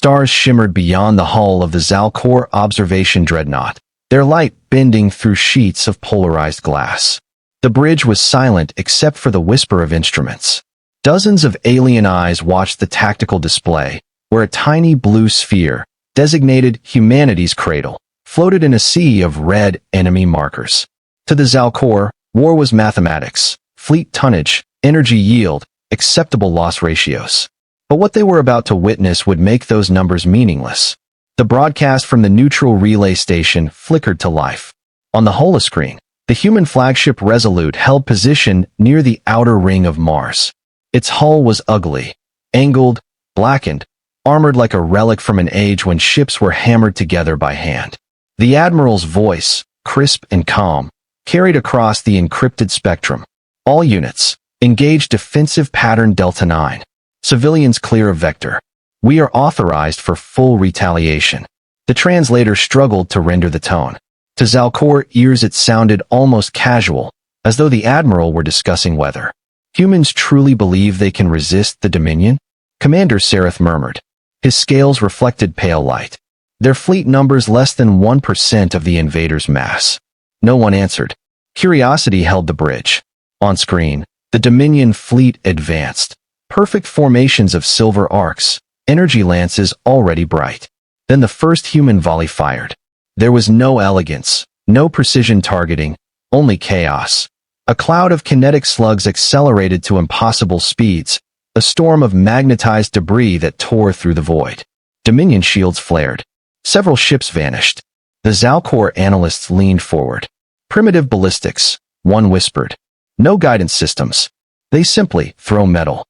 Stars shimmered beyond the hull of the Zalcor observation dreadnought, their light bending through sheets of polarized glass. The bridge was silent except for the whisper of instruments. Dozens of alien eyes watched the tactical display, where a tiny blue sphere, designated humanity's cradle, floated in a sea of red enemy markers. To the Zalcor, war was mathematics, fleet tonnage, energy yield, acceptable loss ratios. But what they were about to witness would make those numbers meaningless. The broadcast from the neutral relay station flickered to life. On the holoscreen, the human flagship Resolute held position near the outer ring of Mars. Its hull was ugly, angled, blackened, armored like a relic from an age when ships were hammered together by hand. The Admiral's voice, crisp and calm, carried across the encrypted spectrum. All units, engage defensive pattern Delta 9. Civilians clear of vector. We are authorized for full retaliation. The translator struggled to render the tone. To Zalcor ears it sounded almost casual, as though the Admiral were discussing weather. Humans truly believe they can resist the Dominion? Commander Sareth murmured. His scales reflected pale light. Their fleet numbers less than 1% of the invaders' mass. No one answered. Curiosity held the bridge. On screen, the Dominion fleet advanced. Perfect formations of silver arcs, energy lances already bright. Then the first human volley fired. There was no elegance, no precision targeting, only chaos. A cloud of kinetic slugs accelerated to impossible speeds, a storm of magnetized debris that tore through the void. Dominion shields flared. Several ships vanished. The Zalcor analysts leaned forward. Primitive ballistics, one whispered. No guidance systems. They simply throw metal.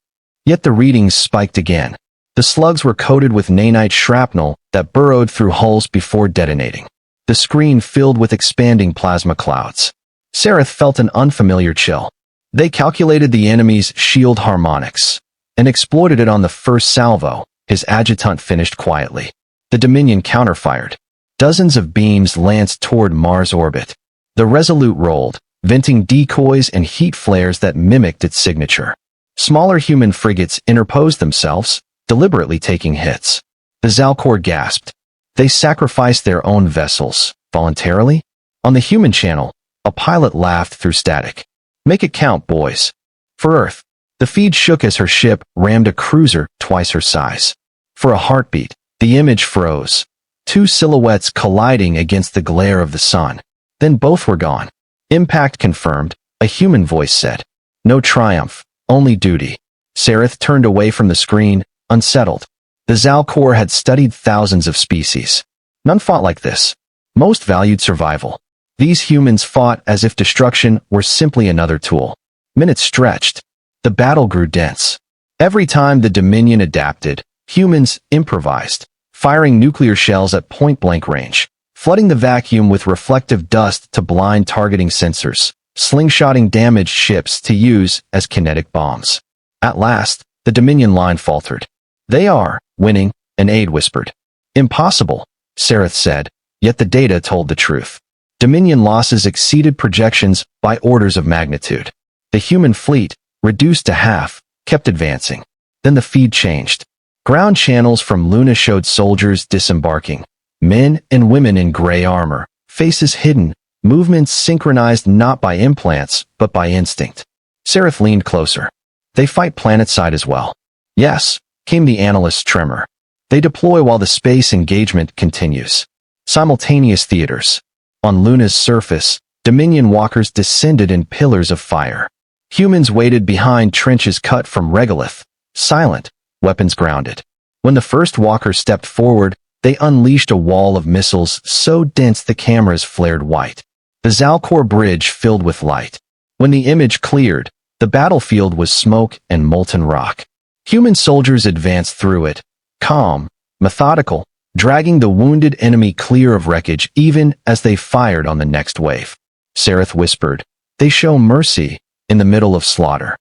Yet the readings spiked again. The slugs were coated with nanite shrapnel that burrowed through hulls before detonating. The screen filled with expanding plasma clouds. Sareth felt an unfamiliar chill. They calculated the enemy's shield harmonics and exploited it on the first salvo, his adjutant finished quietly. The Dominion counterfired. Dozens of beams lanced toward Mars orbit. The Resolute rolled, venting decoys and heat flares that mimicked its signature. Smaller human frigates interposed themselves, deliberately taking hits. The Zalcor gasped. They sacrificed their own vessels, voluntarily? On the human channel, a pilot laughed through static. Make it count, boys. For Earth, the feed shook as her ship rammed a cruiser twice her size. For a heartbeat, the image froze. Two silhouettes colliding against the glare of the sun. Then both were gone. Impact confirmed, a human voice said. No triumph, only duty. Sareth turned away from the screen, unsettled. The Zalcor had studied thousands of species. None fought like this. Most valued survival. These humans fought as if destruction were simply another tool. Minutes stretched. The battle grew dense. Every time the Dominion adapted, humans improvised, firing nuclear shells at point-blank range, flooding the vacuum with reflective dust to blind targeting sensors, slingshotting damaged ships to use as kinetic bombs. At last, the Dominion line faltered. They are winning, an aide whispered. Impossible, Sareth said, yet the data told the truth. Dominion losses exceeded projections by orders of magnitude. The human fleet, reduced to half, kept advancing. Then the feed changed. Ground channels from Luna showed soldiers disembarking. Men and women in gray armor, faces hidden, movements synchronized not by implants, but by instinct. Sareth leaned closer. They fight planetside as well. Yes, came the analyst's tremor. They deploy while the space engagement continues. Simultaneous theaters. On Luna's surface, Dominion walkers descended in pillars of fire. Humans waited behind trenches cut from regolith, silent, weapons grounded. When the first walker stepped forward, they unleashed a wall of missiles so dense the cameras flared white. The Zalcor bridge filled with light. When the image cleared, the battlefield was smoke and molten rock. Human soldiers advanced through it, calm, methodical, dragging the wounded enemy clear of wreckage even as they fired on the next wave. Sareth whispered, "They show mercy in the middle of slaughter."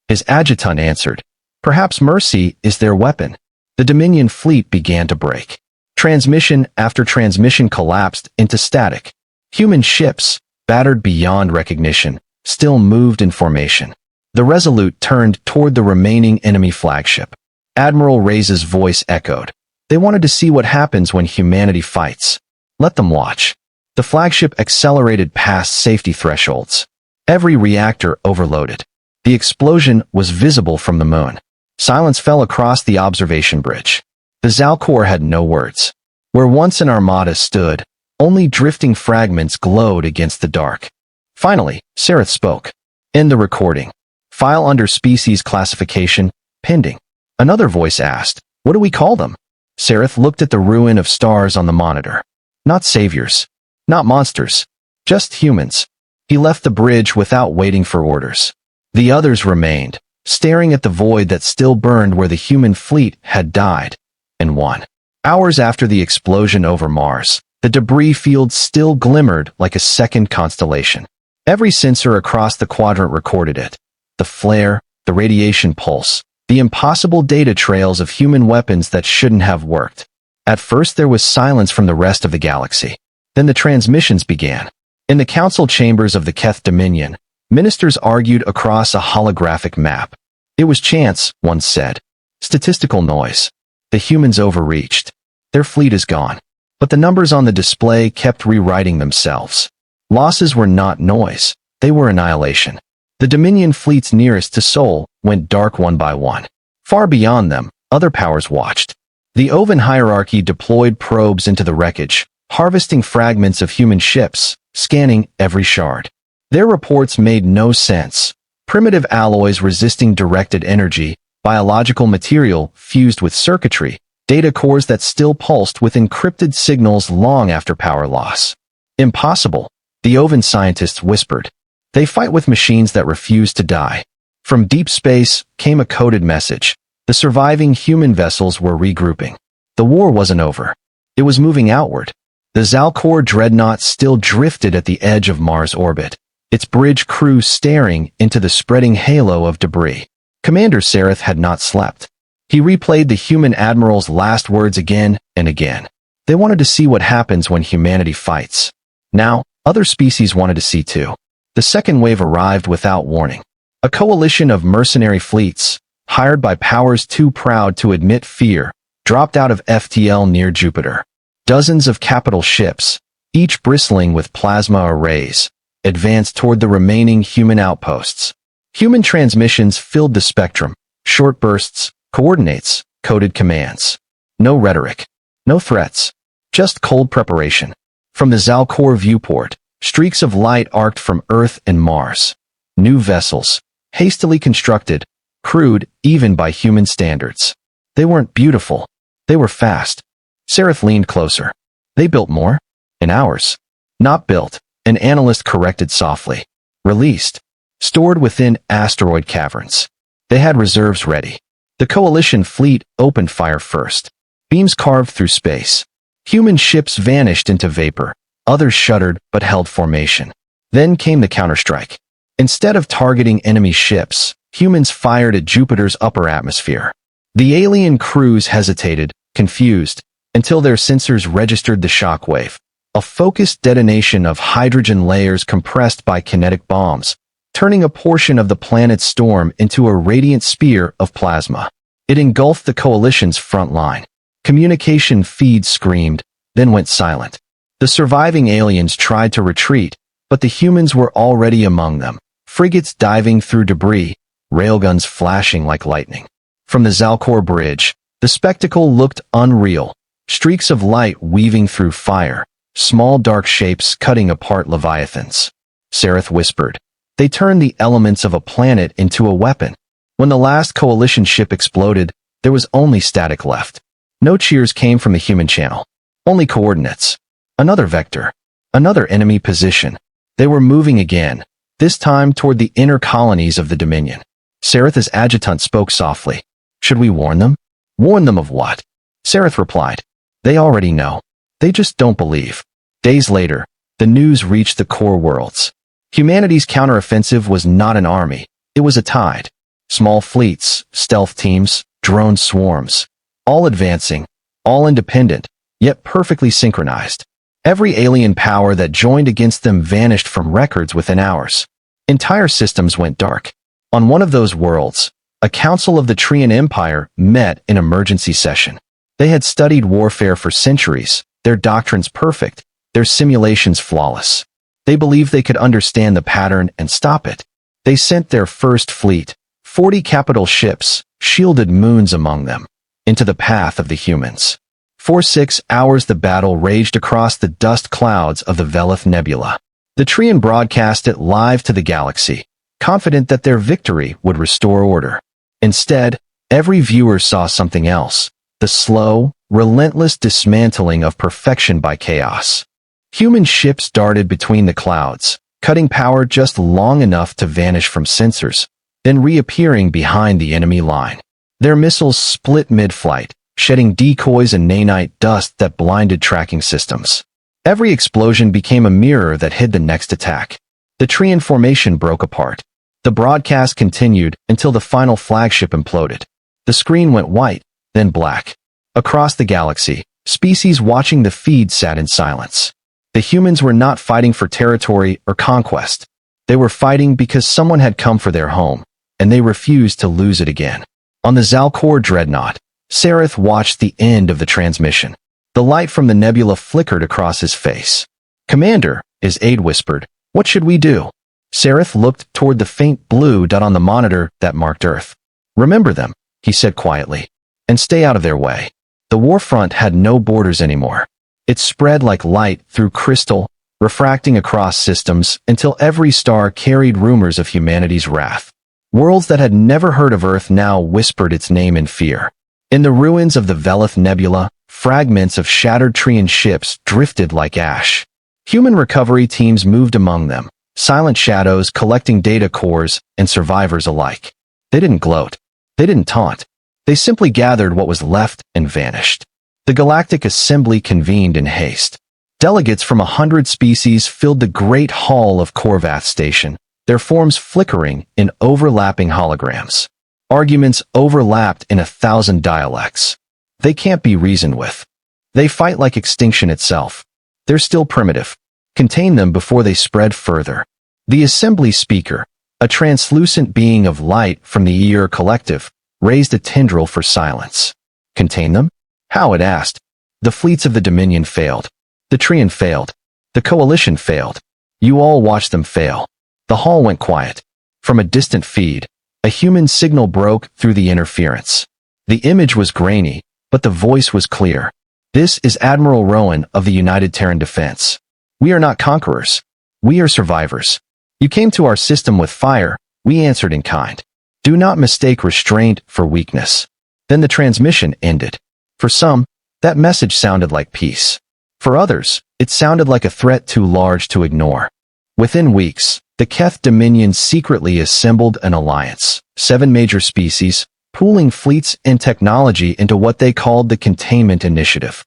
His adjutant answered, "Perhaps mercy is their weapon." The Dominion fleet began to break. Transmission after transmission collapsed into static. Human ships, battered beyond recognition, still moved in formation. The Resolute turned toward the remaining enemy flagship. Admiral Reyes' voice echoed, They wanted to see what happens when humanity fights. Let them watch. The flagship accelerated past safety thresholds. Every reactor overloaded. The explosion was visible from the moon. Silence fell across the observation bridge. The Zalcor had no words. Where once an armada stood, only drifting fragments glowed against the dark. Finally, Sareth spoke. End the recording. File under species classification, pending. Another voice asked, what do we call them? Sareth looked at the ruin of stars on the monitor. Not saviors. Not monsters. Just humans. He left the bridge without waiting for orders. The others remained, staring at the void that still burned where the human fleet had died and won. Hours after the explosion over Mars, the debris field still glimmered like a second constellation. Every sensor across the quadrant recorded it. The flare, the radiation pulse, the impossible data trails of human weapons that shouldn't have worked. At first there was silence from the rest of the galaxy. Then the transmissions began. In the council chambers of the Keth Dominion, ministers argued across a holographic map. It was chance, one said. Statistical noise. The humans overreached. Their fleet is gone. But the numbers on the display kept rewriting themselves. Losses were not noise. They were annihilation. The Dominion fleets nearest to Sol went dark one by one. Far beyond them, other powers watched. The Oven hierarchy deployed probes into the wreckage, harvesting fragments of human ships, scanning every shard. Their reports made no sense. Primitive alloys resisting directed energy, biological material fused with circuitry, data cores that still pulsed with encrypted signals long after power loss. Impossible, the Oven scientists whispered. They fight with machines that refuse to die. From deep space came a coded message. The surviving human vessels were regrouping. The war wasn't over. It was moving outward. The Zalcor dreadnought still drifted at the edge of Mars orbit, its bridge crew staring into the spreading halo of debris. Commander Sareth had not slept. He replayed the human admiral's last words again and again. They wanted to see what happens when humanity fights. Now, other species wanted to see too. The second wave arrived without warning. A coalition of mercenary fleets, hired by powers too proud to admit fear, dropped out of FTL near Jupiter. Dozens of capital ships, each bristling with plasma arrays, advanced toward the remaining human outposts. Human transmissions filled the spectrum, short bursts, coordinates, coded commands. No rhetoric, no threats, just cold preparation. From the Zalcor viewport, streaks of light arced from Earth and Mars. New vessels, hastily constructed, crude even by human standards. They weren't beautiful. They were fast. Sareth leaned closer. They built more? In hours. Not built, an analyst corrected softly. Released. Stored within asteroid caverns. They had reserves ready. The coalition fleet opened fire first. Beams carved through space. Human ships vanished into vapor. Others shuddered but held formation. Then came the counterstrike. Instead of targeting enemy ships, humans fired at Jupiter's upper atmosphere. The alien crews hesitated, confused, until their sensors registered the shockwave. A focused detonation of hydrogen layers compressed by kinetic bombs, turning a portion of the planet's storm into a radiant spear of plasma. It engulfed the coalition's front line. Communication feeds screamed, then went silent. The surviving aliens tried to retreat, but the humans were already among them. Frigates diving through debris, railguns flashing like lightning. From the Zalcor bridge, the spectacle looked unreal. Streaks of light weaving through fire, small dark shapes cutting apart leviathans. Sareth whispered. They turned the elements of a planet into a weapon. When the last coalition ship exploded, there was only static left. No cheers came from the human channel. Only coordinates. Another vector. Another enemy position. They were moving again, this time toward the inner colonies of the Dominion. Sareth's adjutant spoke softly. Should we warn them? Warn them of what? Sareth replied. They already know. They just don't believe. Days later, the news reached the core worlds. Humanity's counteroffensive was not an army. It was a tide. Small fleets, stealth teams, drone swarms. All advancing, all independent, yet perfectly synchronized. Every alien power that joined against them vanished from records within hours. Entire systems went dark. On one of those worlds, a council of the Terran Empire met in emergency session. They had studied warfare for centuries, their doctrines perfect, their simulations flawless. They believed they could understand the pattern and stop it. They sent their first fleet, 40 capital ships, shielded moons among them, into the path of the humans. For 6 hours the battle raged across the dust clouds of the Velith Nebula. The Terran broadcast it live to the galaxy, confident that their victory would restore order. Instead, every viewer saw something else, the slow, relentless dismantling of perfection by chaos. Human ships darted between the clouds, cutting power just long enough to vanish from sensors, then reappearing behind the enemy line. Their missiles split mid-flight, shedding decoys and nanite dust that blinded tracking systems. Every explosion became a mirror that hid the next attack. The Terran formation broke apart. The broadcast continued until the final flagship imploded. The screen went white, then black. Across the galaxy, species watching the feed sat in silence. The humans were not fighting for territory or conquest. They were fighting because someone had come for their home, and they refused to lose it again. On the Zalcor dreadnought, Sareth watched the end of the transmission. The light from the nebula flickered across his face. "Commander," his aide whispered, "what should we do?" Sareth looked toward the faint blue dot on the monitor that marked Earth. "Remember them," he said quietly, "and stay out of their way." The war front had no borders anymore. It spread like light through crystal, refracting across systems until every star carried rumors of humanity's wrath. Worlds that had never heard of Earth now whispered its name in fear. In the ruins of the Velith Nebula, fragments of shattered Terran ships drifted like ash. Human recovery teams moved among them, silent shadows collecting data cores and survivors alike. They didn't gloat. They didn't taunt. They simply gathered what was left and vanished. The Galactic Assembly convened in haste. Delegates from 100 species filled the great hall of Korvath Station, their forms flickering in overlapping holograms. Arguments overlapped in 1,000 dialects. They can't be reasoned with. They fight like extinction itself. They're still primitive. Contain them before they spread further. The Assembly speaker, a translucent being of light from the Eir Collective, raised a tendril for silence. Contain them? How, it asked. The fleets of the Dominion failed. The Terran failed. The Coalition failed. You all watched them fail. The hall went quiet. From a distant feed, a human signal broke through the interference. The image was grainy, but the voice was clear. "This is Admiral Rowan of the United Terran Defense. We are not conquerors. We are survivors. You came to our system with fire. We answered in kind. Do not mistake restraint for weakness." Then the transmission ended. For some, that message sounded like peace. For others, it sounded like a threat too large to ignore. Within weeks, the Keth Dominion secretly assembled an alliance, 7 major species, pooling fleets and technology into what they called the Containment Initiative.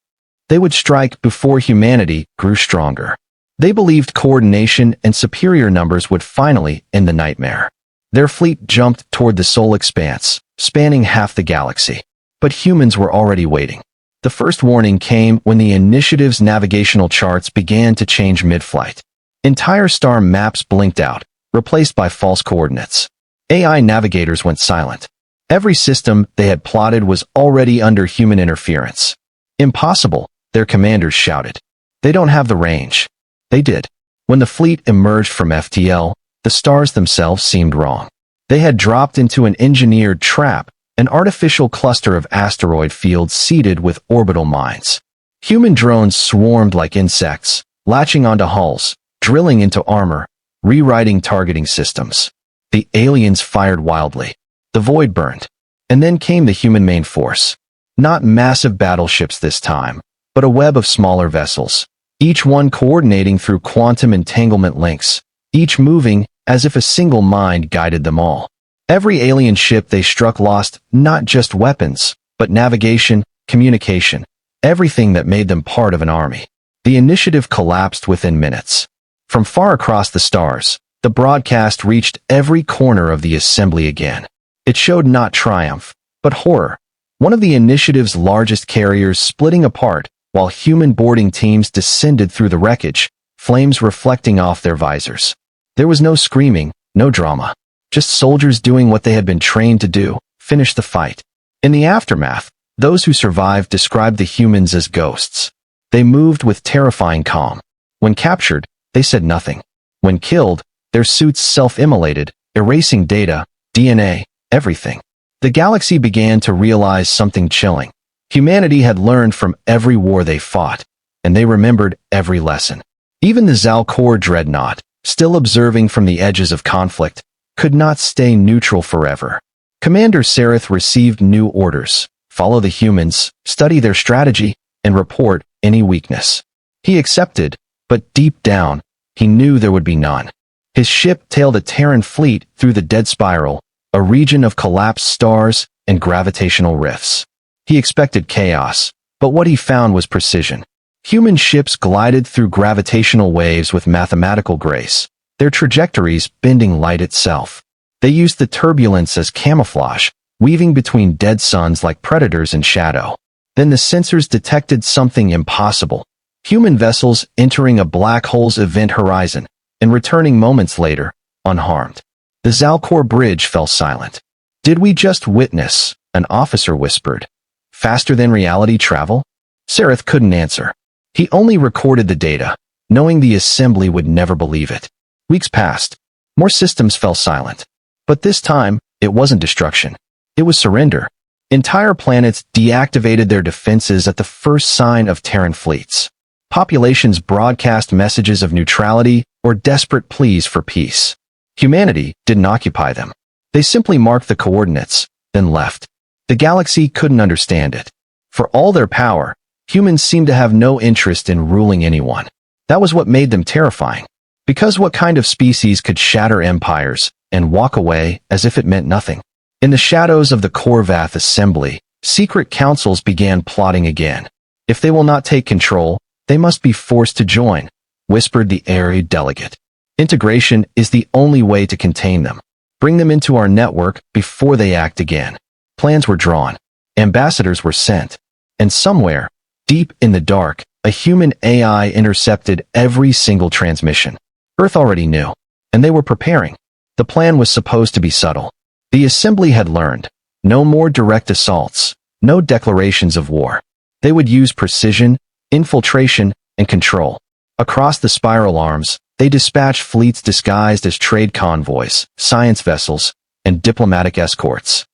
They would strike before humanity grew stronger. They believed coordination and superior numbers would finally end the nightmare. Their fleet jumped toward the soul expanse, spanning half the galaxy. But humans were already waiting. The first warning came when the initiative's navigational charts began to change mid-flight. Entire star maps blinked out, replaced by false coordinates. AI navigators went silent. Every system they had plotted was already under human interference. "Impossible," their commanders shouted. "They don't have the range." They did. When the fleet emerged from FTL, the stars themselves seemed wrong. They had dropped into an engineered trap, an artificial cluster of asteroid fields seeded with orbital mines. Human drones swarmed like insects, latching onto hulls, drilling into armor, rewriting targeting systems. The aliens fired wildly. The void burned. And then came the human main force. Not massive battleships this time, but a web of smaller vessels, each one coordinating through quantum entanglement links, each moving as if a single mind guided them all. Every alien ship they struck lost not just weapons, but navigation, communication, everything that made them part of an army. The initiative collapsed within minutes. From far across the stars, the broadcast reached every corner of the assembly again. It showed not triumph, but horror. One of the initiative's largest carriers splitting apart, while human boarding teams descended through the wreckage, flames reflecting off their visors. There was no screaming, no drama. Just soldiers doing what they had been trained to do, finish the fight. In the aftermath, Those who survived described the humans as ghosts. They moved with terrifying calm. When captured, they said nothing. When killed, their suits self-immolated, erasing data, DNA, everything. The galaxy began to realize something chilling. Humanity had learned from every war they fought, and they remembered every lesson. Even the Zalcor dreadnought, still observing from the edges of conflict, could not stay neutral forever. Commander Sereth received new orders: follow the humans, study their strategy, and report any weakness. He accepted, but deep down, he knew there would be none. His ship tailed a Terran fleet through the Dead Spiral, a region of collapsed stars and gravitational rifts. He expected chaos, but what he found was precision. Human ships glided through gravitational waves with mathematical grace, their trajectories bending light itself. They used the turbulence as camouflage, weaving between dead suns like predators in shadow. Then the sensors detected something impossible: human vessels entering a black hole's event horizon and returning moments later, unharmed. The Zalcor bridge fell silent. "Did we just witness?" an officer whispered. "Faster than reality travel?" Sereth couldn't answer. He only recorded the data, knowing the assembly would never believe it. Weeks passed. More systems fell silent. But this time, it wasn't destruction. It was surrender. Entire planets deactivated their defenses at the first sign of Terran fleets. Populations broadcast messages of neutrality or desperate pleas for peace. Humanity didn't occupy them. They simply marked the coordinates, then left. The galaxy couldn't understand it. For all their power, humans seemed to have no interest in ruling anyone. That was what made them terrifying. Because what kind of species could shatter empires and walk away as if it meant nothing? In the shadows of the Korvath assembly, secret councils began plotting again. "If they will not take control, they must be forced to join," whispered the airy delegate. "Integration is the only way to contain them. Bring them into our network before they act again." Plans were drawn. Ambassadors were sent. And somewhere, deep in the dark, a human AI intercepted every single transmission. Earth already knew, and they were preparing. The plan was supposed to be subtle. The assembly had learned. No more direct assaults, no declarations of war. They would use precision, infiltration, and control. Across the spiral arms, they dispatched fleets disguised as trade convoys, science vessels, and diplomatic escorts.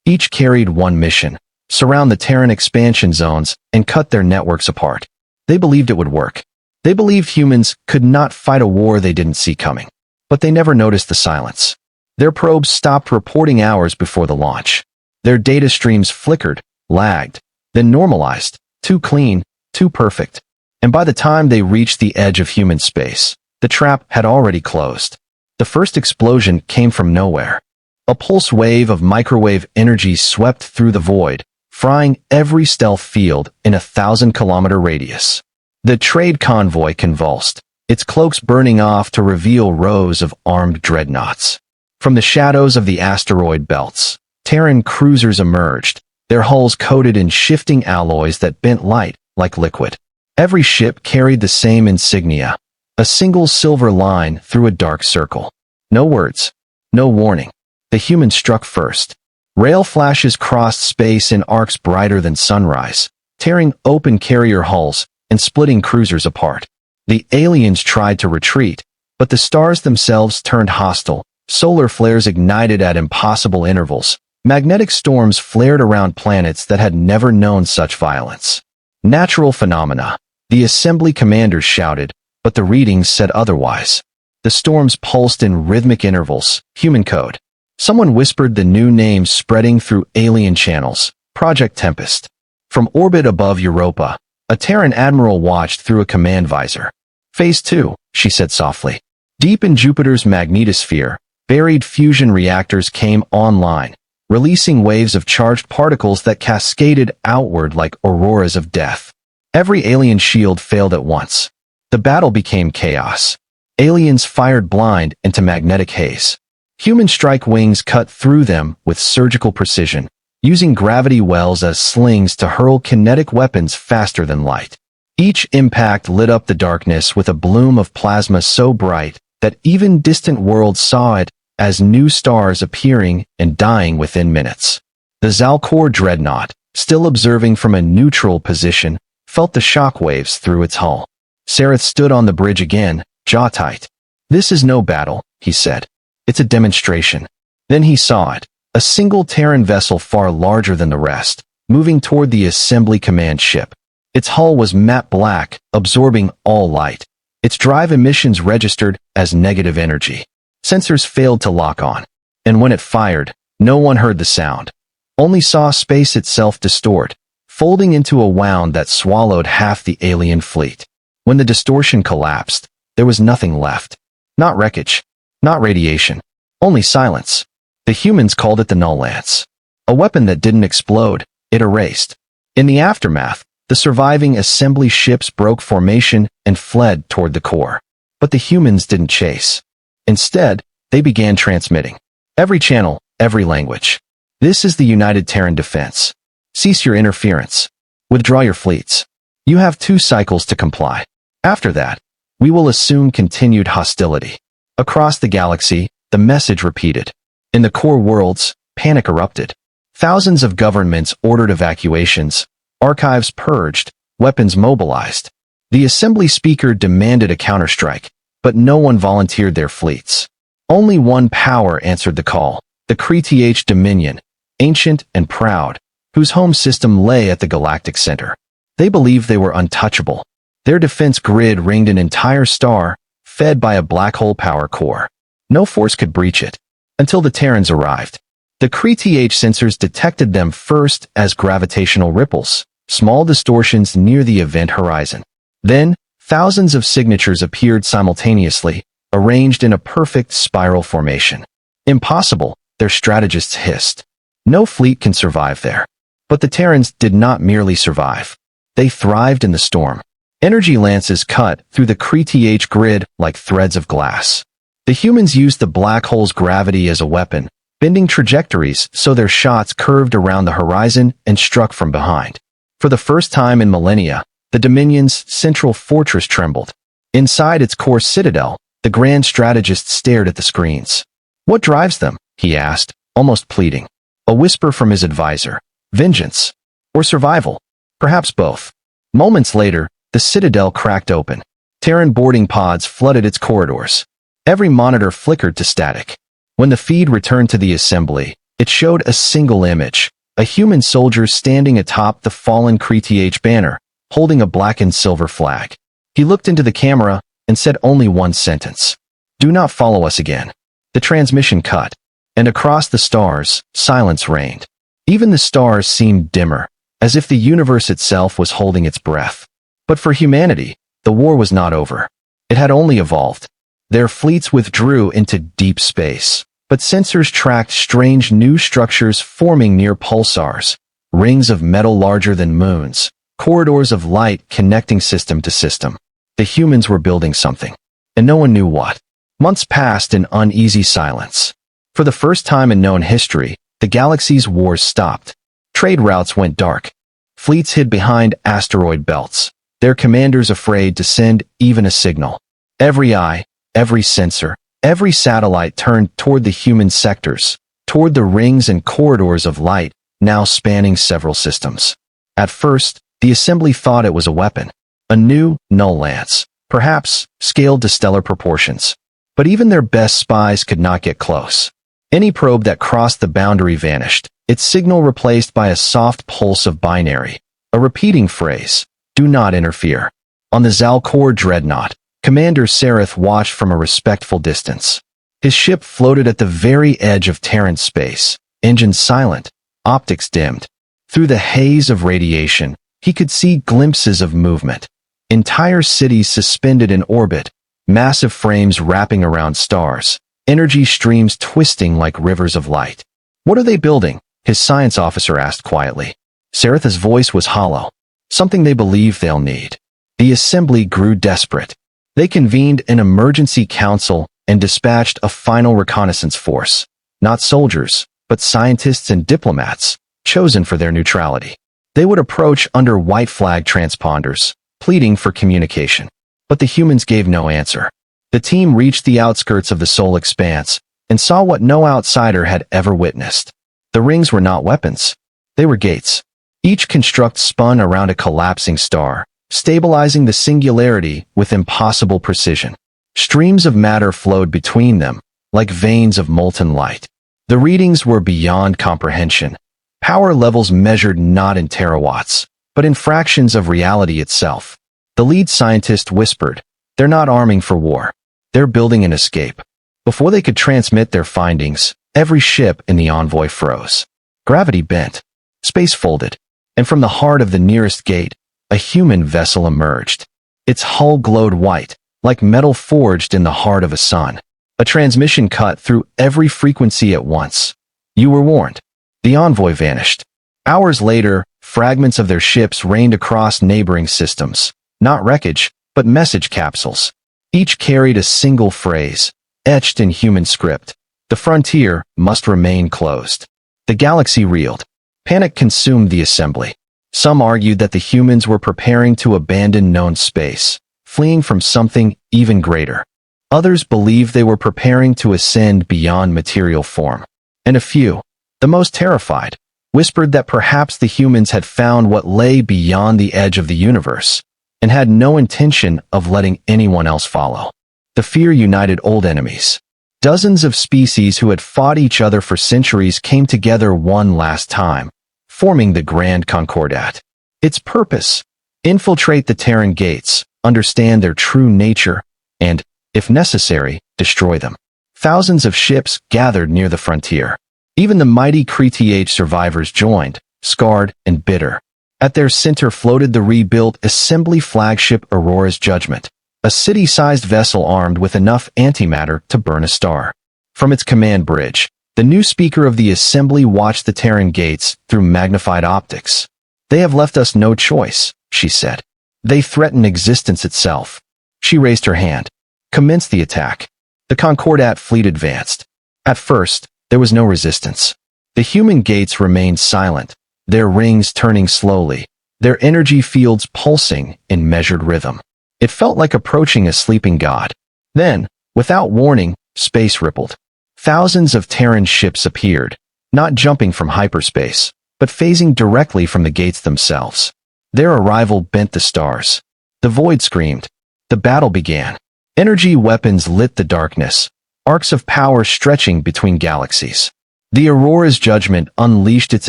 Each carried one mission: surround the Terran expansion zones and cut their networks apart. They believed it would work. They believed humans could not fight a war they didn't see coming. But they never noticed the silence. Their probes stopped reporting hours before the launch. Their data streams flickered, lagged, then normalized, too clean, too perfect. And by the time they reached the edge of human space, the trap had already closed. The first explosion came from nowhere. A pulse wave of microwave energy swept through the void, frying every stealth field in a 1,000-kilometer radius. The trade convoy convulsed, its cloaks burning off to reveal rows of armed dreadnoughts. From the shadows of the asteroid belts, Terran cruisers emerged, their hulls coated in shifting alloys that bent light like liquid. Every ship carried the same insignia, a single silver line through a dark circle. No words, no warning. The humans struck first. Rail flashes crossed space in arcs brighter than sunrise, tearing open carrier hulls and splitting cruisers apart. The aliens tried to retreat, but the stars themselves turned hostile. Solar flares ignited at impossible intervals. Magnetic storms flared around planets that had never known such violence. Natural phenomena, the assembly commanders shouted, but the readings said otherwise. The storms pulsed in rhythmic intervals, human code. Someone whispered the new names spreading through alien channels: Project Tempest. From orbit above Europa, a Terran admiral watched through a command visor. "Phase 2, she said softly. Deep in Jupiter's magnetosphere, buried fusion reactors came online, releasing waves of charged particles that cascaded outward like auroras of death. Every alien shield failed at once. The battle became chaos. Aliens fired blind into magnetic haze. Human strike wings cut through them with surgical precision, using gravity wells as slings to hurl kinetic weapons faster than light. Each impact lit up the darkness with a bloom of plasma so bright that even distant worlds saw it as new stars appearing and dying within minutes. The Zalcor dreadnought, still observing from a neutral position, felt the shock waves through its hull. Sareth stood on the bridge again, jaw tight. "This is no battle," he said. "It's a demonstration." Then he saw it, a single Terran vessel far larger than the rest, moving toward the assembly command ship. Its hull was matte black, absorbing all light. Its drive emissions registered as negative energy. Sensors failed to lock on. And when it fired, no one heard the sound. Only saw space itself distort, folding into a wound that swallowed half the alien fleet. When the distortion collapsed, there was nothing left. Not wreckage, not radiation, only silence. The humans called it the null lance. A weapon that didn't explode, it erased. In the aftermath, the surviving assembly ships broke formation and fled toward the core. But the humans didn't chase. Instead, they began transmitting. Every channel, every language. "This is the United Terran Defense. Cease your interference. Withdraw your fleets. You have 2 cycles to comply. After that, we will assume continued hostility." Across the galaxy, the message repeated. In the core worlds, panic erupted. Thousands of governments ordered evacuations, archives purged, weapons mobilized. The assembly speaker demanded a counterstrike, but no one volunteered their fleets. Only one power answered the call, the Kree Dominion, ancient and proud, whose home system lay at the Galactic center. They believed they were untouchable. Their defense grid ringed an entire star, fed by a black hole power core. No force could breach it, until the Terrans arrived. The Kree sensors detected them first as gravitational ripples, small distortions near the event horizon. Then, thousands of signatures appeared simultaneously, arranged in a perfect spiral formation. "Impossible," their strategists hissed. "No fleet can survive there." But the Terrans did not merely survive. They thrived in the storm. Energy lances cut through the Kree grid like threads of glass. The humans used the black hole's gravity as a weapon, bending trajectories so their shots curved around the horizon and struck from behind. For the first time in millennia, the Dominion's central fortress trembled. Inside its core citadel, the grand strategist stared at the screens. "What drives them?" he asked, almost pleading. A whisper from his advisor. "Vengeance. Or survival. Perhaps both." Moments later, the citadel cracked open. Terran boarding pods flooded its corridors. Every monitor flickered to static. When the feed returned to the assembly, it showed a single image, a human soldier standing atop the fallen Kree banner, holding a black and silver flag. He looked into the camera and said only one sentence. "Do not follow us again." The transmission cut, and across the stars, silence reigned. Even the stars seemed dimmer, as if the universe itself was holding its breath. But for humanity, the war was not over. It had only evolved. Their fleets withdrew into deep space, but sensors tracked strange new structures forming near pulsars, rings of metal larger than moons, corridors of light connecting system to system. The humans were building something, and no one knew what. Months passed in uneasy silence. For the first time in known history, the galaxy's wars stopped. Trade routes went dark. Fleets hid behind asteroid belts, their commanders afraid to send even a signal. Every eye, every sensor, every satellite turned toward the human sectors, toward the rings and corridors of light, now spanning several systems. At first, the assembly thought it was a weapon, a new null lance, perhaps scaled to stellar proportions. But even their best spies could not get close. Any probe that crossed the boundary vanished, its signal replaced by a soft pulse of binary, a repeating phrase, "Do not interfere." On the Zalcor dreadnought, Commander Sareth watched from a respectful distance. His ship floated at the very edge of Terran space, engines silent, optics dimmed. Through the haze of radiation, he could see glimpses of movement. Entire cities suspended in orbit, massive frames wrapping around stars, energy streams twisting like rivers of light. "What are they building?" his science officer asked quietly. Sareth's voice was hollow. "Something they believe they'll need." The assembly grew desperate. They convened an emergency council and dispatched a final reconnaissance force. Not soldiers, but scientists and diplomats, chosen for their neutrality. They would approach under white flag transponders, pleading for communication. But the humans gave no answer. The team reached the outskirts of the solar expanse and saw what no outsider had ever witnessed. The rings were not weapons. They were gates. Each construct spun around a collapsing star, stabilizing the singularity with impossible precision. Streams of matter flowed between them, like veins of molten light. The readings were beyond comprehension. Power levels measured not in terawatts, but in fractions of reality itself. The lead scientist whispered, "They're not arming for war. They're building an escape." Before they could transmit their findings, every ship in the envoy froze. Gravity bent. Space folded. And from the heart of the nearest gate, a human vessel emerged. Its hull glowed white, like metal forged in the heart of a sun. A transmission cut through every frequency at once. "You were warned." The envoy vanished. Hours later, fragments of their ships rained across neighboring systems. Not wreckage, but message capsules. Each carried a single phrase, etched in human script. "The frontier must remain closed." The galaxy reeled. Panic consumed the assembly. Some argued that the humans were preparing to abandon known space, fleeing from something even greater. Others believed they were preparing to ascend beyond material form. And a few, the most terrified, whispered that perhaps the humans had found what lay beyond the edge of the universe, and had no intention of letting anyone else follow. The fear united old enemies. Dozens of species who had fought each other for centuries came together one last time, forming the Grand Concordat. Its purpose: infiltrate the Terran gates, understand their true nature, and, if necessary, destroy them. Thousands of ships gathered near the frontier. Even the mighty Kree survivors joined, scarred and bitter. At their center floated the rebuilt assembly flagship Aurora's Judgment, a city-sized vessel armed with enough antimatter to burn a star. From its command bridge, the new speaker of the assembly watched the Terran gates through magnified optics. "They have left us no choice," she said. "They threaten existence itself." She raised her hand. "Commence the attack." The Concordat fleet advanced. At first, there was no resistance. The human gates remained silent, their rings turning slowly, their energy fields pulsing in measured rhythm. It felt like approaching a sleeping god. Then, without warning, space rippled. Thousands of Terran ships appeared, not jumping from hyperspace, but phasing directly from the gates themselves. Their arrival bent the stars. The void screamed. The battle began. Energy weapons lit the darkness, arcs of power stretching between galaxies. The Aurora's Judgment unleashed its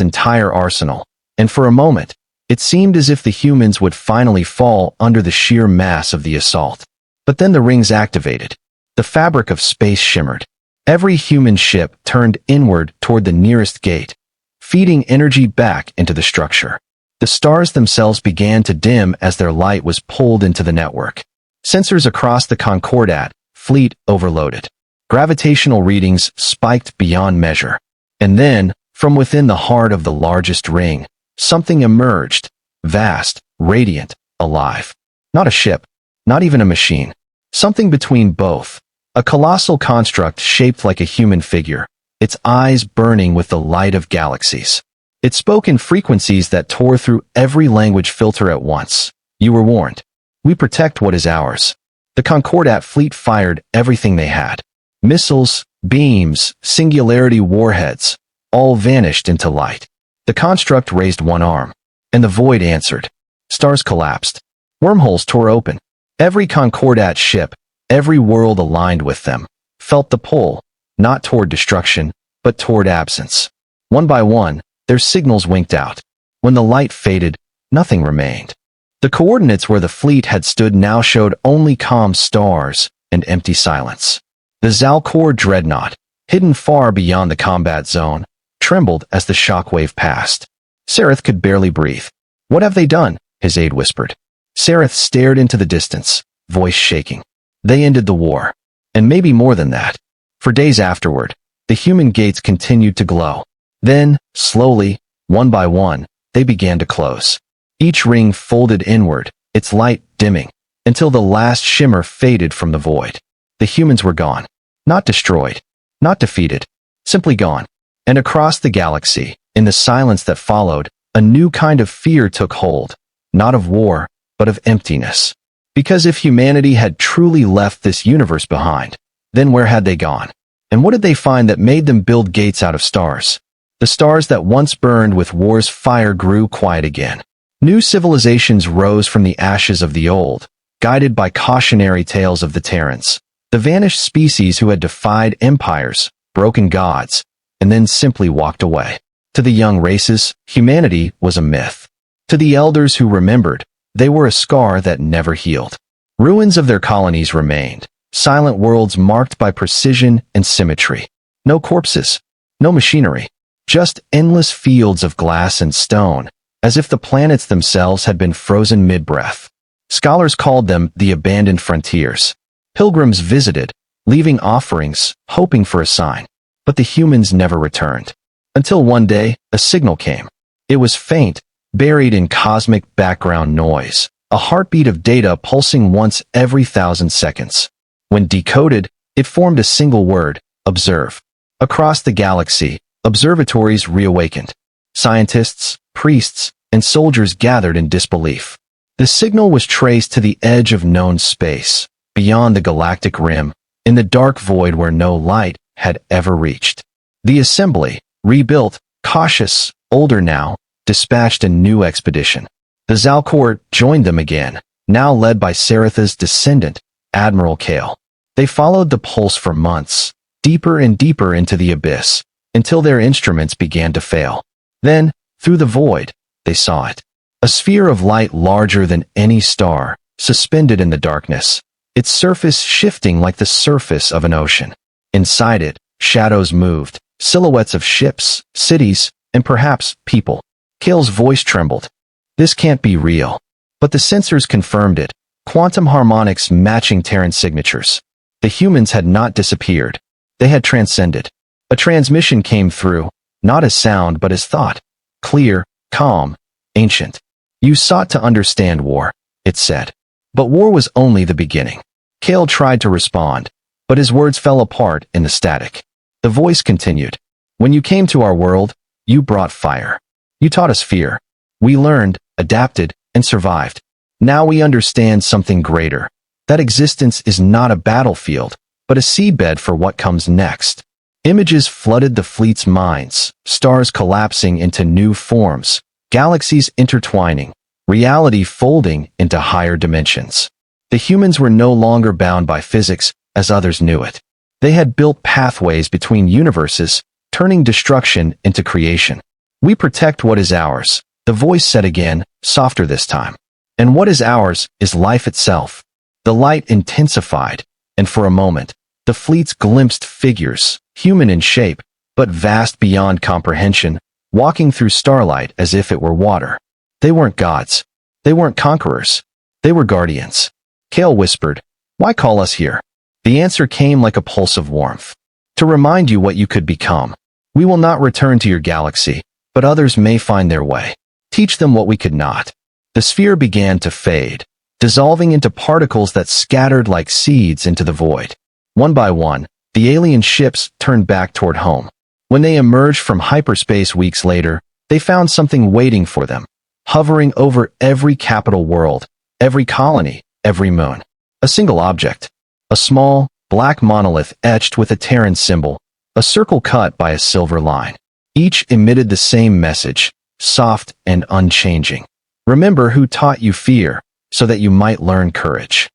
entire arsenal, and for a moment, it seemed as if the humans would finally fall under the sheer mass of the assault. But then the rings activated. The fabric of space shimmered. Every human ship turned inward toward the nearest gate, feeding energy back into the structure. The stars themselves began to dim as their light was pulled into the network. Sensors across the Concordat fleet overloaded. Gravitational readings spiked beyond measure. And then, from within the heart of the largest ring, something emerged, vast, radiant, alive. Not a ship, not even a machine. Something between both. A colossal construct shaped like a human figure, its eyes burning with the light of galaxies. It spoke in frequencies that tore through every language filter at once. "You were warned. We protect what is ours." The Concordat fleet fired everything they had. Missiles, beams, singularity warheads, all vanished into light. The construct raised one arm, and the void answered. Stars collapsed. Wormholes tore open. Every Concordat ship, every world aligned with them, felt the pull, not toward destruction, but toward absence. One by one, their signals winked out. When the light faded, nothing remained. The coordinates where the fleet had stood now showed only calm stars and empty silence. The Zalcor dreadnought, hidden far beyond the combat zone, trembled as the shockwave passed. Sareth could barely breathe. "What have they done?" his aide whispered. Sareth stared into the distance, voice shaking. "They ended the war. And maybe more than that." For days afterward, the human gates continued to glow. Then, slowly, one by one, they began to close. Each ring folded inward, its light dimming, until the last shimmer faded from the void. The humans were gone. Not destroyed. Not defeated. Simply gone. And across the galaxy, in the silence that followed, a new kind of fear took hold. Not of war, but of emptiness. Because if humanity had truly left this universe behind, then where had they gone? And what did they find that made them build gates out of stars? The stars that once burned with war's fire grew quiet again. New civilizations rose from the ashes of the old, guided by cautionary tales of the Terrans, the vanished species who had defied empires, broken gods, and then simply walked away. To the young races, humanity was a myth. To the elders who remembered, they were a scar that never healed. Ruins of their colonies remained, silent worlds marked by precision and symmetry. No corpses, no machinery, just endless fields of glass and stone, as if the planets themselves had been frozen mid-breath. Scholars called them the abandoned frontiers. Pilgrims visited, leaving offerings, hoping for a sign. But the humans never returned. Until one day, a signal came. It was faint, buried in cosmic background noise, a heartbeat of data pulsing once every 1,000 seconds. When decoded, it formed a single word: observe. Across the galaxy, observatories reawakened. Scientists, priests, and soldiers gathered in disbelief. The signal was traced to the edge of known space, beyond the galactic rim, in the dark void where no light had ever reached. The assembly, rebuilt, cautious, older now, dispatched a new expedition. The Zalcor joined them again, now led by Saratha's descendant, Admiral Kale. They followed the pulse for months, deeper and deeper into the abyss, until their instruments began to fail. Then, through the void, they saw it. A sphere of light larger than any star, suspended in the darkness, its surface shifting like the surface of an ocean. Inside it, shadows moved, silhouettes of ships, cities, and perhaps people. Kale's voice trembled. This can't be real. But the sensors confirmed it, quantum harmonics matching Terran signatures. The humans had not disappeared. They had transcended. A transmission came through, not as sound but as thought. Clear, calm, ancient. You sought to understand war, it said. But war was only the beginning. Kale tried to respond, but his words fell apart in the static. The voice continued. When you came to our world, you brought fire. You taught us fear. We learned, adapted, and survived. Now we understand something greater. That existence is not a battlefield, but a seedbed for what comes next. Images flooded the fleet's minds, stars collapsing into new forms, galaxies intertwining, reality folding into higher dimensions. The humans were no longer bound by physics as others knew it. They had built pathways between universes, turning destruction into creation. We protect what is ours, the voice said again, softer this time. And what is ours is life itself. The light intensified, and for a moment, the fleets glimpsed figures, human in shape, but vast beyond comprehension, walking through starlight as if it were water. They weren't gods. They weren't conquerors. They were guardians. Kale whispered, "Why call us here?" The answer came like a pulse of warmth. "To remind you what you could become. We will not return to your galaxy, but others may find their way. Teach them what we could not." The sphere began to fade, dissolving into particles that scattered like seeds into the void. One by one, the alien ships turned back toward home. When they emerged from hyperspace weeks later, they found something waiting for them, hovering over every capital world, every colony, every moon. A single object. A small, black monolith etched with a Terran symbol, a circle cut by a silver line. Each emitted the same message, soft and unchanging. Remember who taught you fear, so that you might learn courage.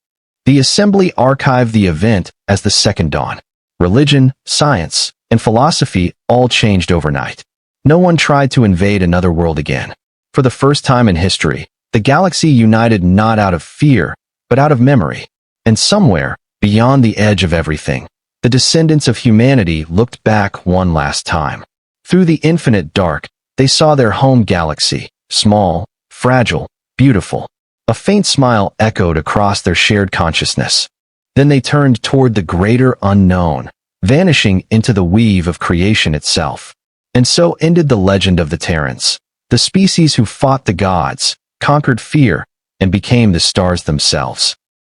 The assembly archived the event as the second dawn. Religion, science, and philosophy all changed overnight. No one tried to invade another world again. For the first time in history, the galaxy united not out of fear, but out of memory. And somewhere, beyond the edge of everything, the descendants of humanity looked back one last time. Through the infinite dark, they saw their home galaxy, small, fragile, beautiful. A faint smile echoed across their shared consciousness. Then they turned toward the greater unknown, vanishing into the weave of creation itself. And so ended the legend of the Terrans, the species who fought the gods, conquered fear, and became the stars themselves.